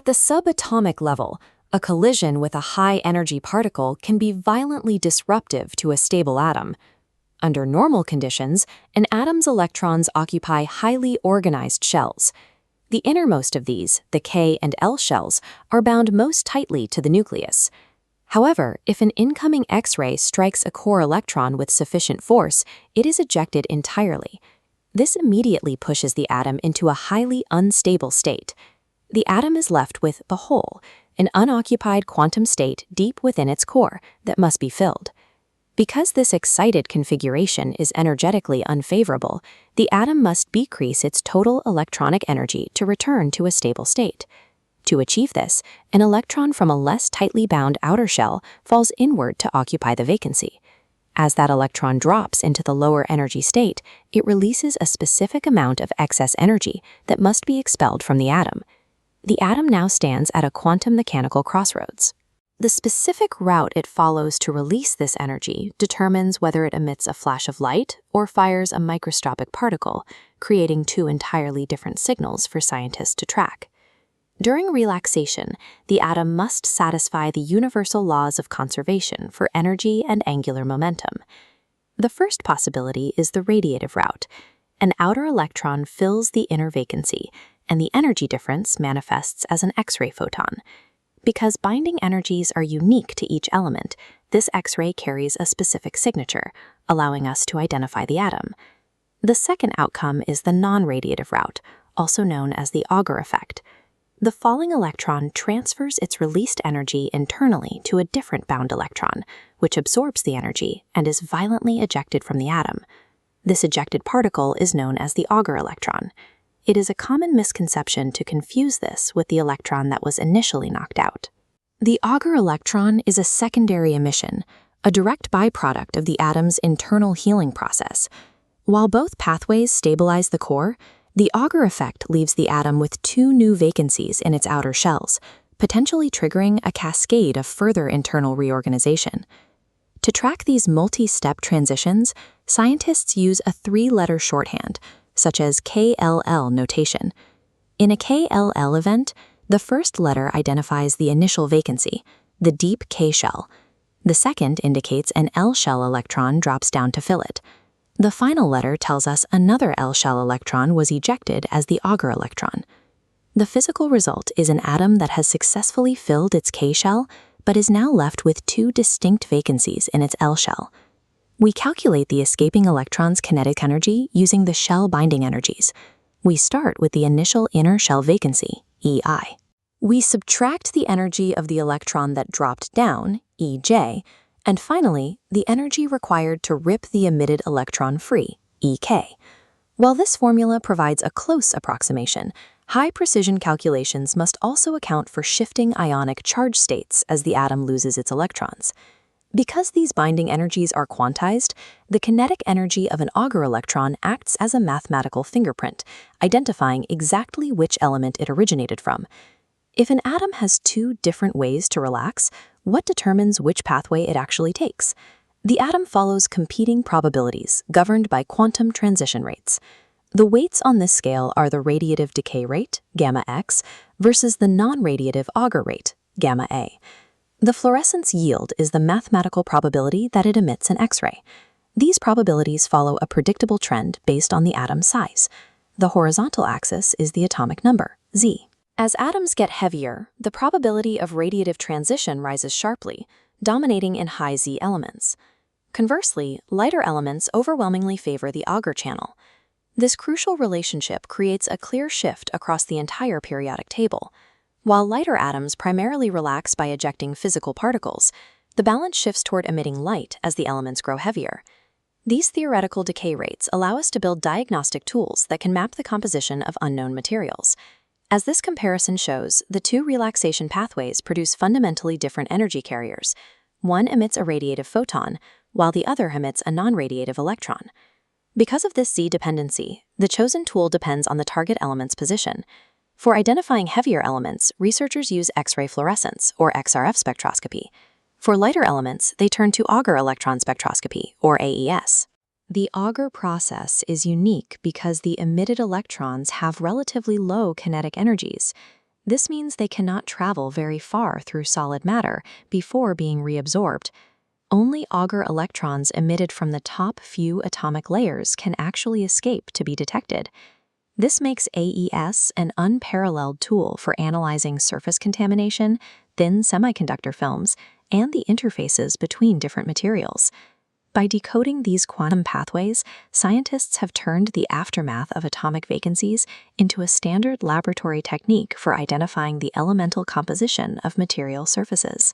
At the subatomic level, a collision with a high-energy particle can be violently disruptive to a stable atom. Under normal conditions, an atom's electrons occupy highly organized shells. The innermost of these, the K and L shells, are bound most tightly to the nucleus. However, if an incoming X-ray strikes a core electron with sufficient force, it is ejected entirely. This immediately pushes the atom into a highly unstable state. The atom is left with the hole, an unoccupied quantum state deep within its core that must be filled. Because this excited configuration is energetically unfavorable, the atom must decrease its total electronic energy to return to a stable state. To achieve this, an electron from a less tightly bound outer shell falls inward to occupy the vacancy. As that electron drops into the lower energy state, it releases a specific amount of excess energy that must be expelled from the atom. The atom now stands at a quantum mechanical crossroads. The specific route it follows to release this energy determines whether it emits a flash of light or fires a microscopic particle, creating two entirely different signals for scientists to track. During relaxation, the atom must satisfy the universal laws of conservation for energy and angular momentum. The first possibility is the radiative route. An outer electron fills the inner vacancy, and the energy difference manifests as an X-ray photon. Because binding energies are unique to each element, this X-ray carries a specific signature, allowing us to identify the atom. The second outcome is the non-radiative route, also known as the Auger effect. The falling electron transfers its released energy internally to a different bound electron, which absorbs the energy and is violently ejected from the atom. This ejected particle is known as the Auger electron. It is a common misconception to confuse this with the electron that was initially knocked out. The Auger electron is a secondary emission, a direct byproduct of the atom's internal healing process. While both pathways stabilize the core, the Auger effect leaves the atom with two new vacancies in its outer shells, potentially triggering a cascade of further internal reorganization. To track these multi-step transitions, scientists use a three-letter shorthand, such as KLL notation. In a KLL event, the first letter identifies the initial vacancy, the deep K shell. The second indicates an L shell electron drops down to fill it. The final letter tells us another L shell electron was ejected as the Auger electron. The physical result is an atom that has successfully filled its K shell, but is now left with two distinct vacancies in its L shell. We calculate the escaping electron's kinetic energy using the shell binding energies. We start with the initial inner shell vacancy, EI. We subtract the energy of the electron that dropped down, EJ, and finally, the energy required to rip the emitted electron free, EK. While this formula provides a close approximation, high-precision calculations must also account for shifting ionic charge states as the atom loses its electrons. Because these binding energies are quantized, the kinetic energy of an Auger electron acts as a mathematical fingerprint, identifying exactly which element it originated from. If an atom has two different ways to relax, what determines which pathway it actually takes? The atom follows competing probabilities governed by quantum transition rates. The weights on this scale are the radiative decay rate, gamma x, versus the non-radiative Auger rate, gamma a. The fluorescence yield is the mathematical probability that it emits an X-ray. These probabilities follow a predictable trend based on the atom's size. The horizontal axis is the atomic number, Z. As atoms get heavier, the probability of radiative transition rises sharply, dominating in high Z elements. Conversely, lighter elements overwhelmingly favor the Auger channel. This crucial relationship creates a clear shift across the entire periodic table. While lighter atoms primarily relax by ejecting physical particles, the balance shifts toward emitting light as the elements grow heavier. These theoretical decay rates allow us to build diagnostic tools that can map the composition of unknown materials. As this comparison shows, the two relaxation pathways produce fundamentally different energy carriers. One emits a radiative photon, while the other emits a non-radiative electron. Because of this Z dependency, the chosen tool depends on the target element's position. For identifying heavier elements, researchers use X-ray fluorescence, or XRF spectroscopy. For lighter elements, they turn to Auger Electron Spectroscopy, or AES. The Auger process is unique because the emitted electrons have relatively low kinetic energies. This means they cannot travel very far through solid matter before being reabsorbed. Only Auger electrons emitted from the top few atomic layers can actually escape to be detected. This makes AES an unparalleled tool for analyzing surface contamination, thin semiconductor films, and the interfaces between different materials. By decoding these quantum pathways, scientists have turned the aftermath of atomic vacancies into a standard laboratory technique for identifying the elemental composition of material surfaces.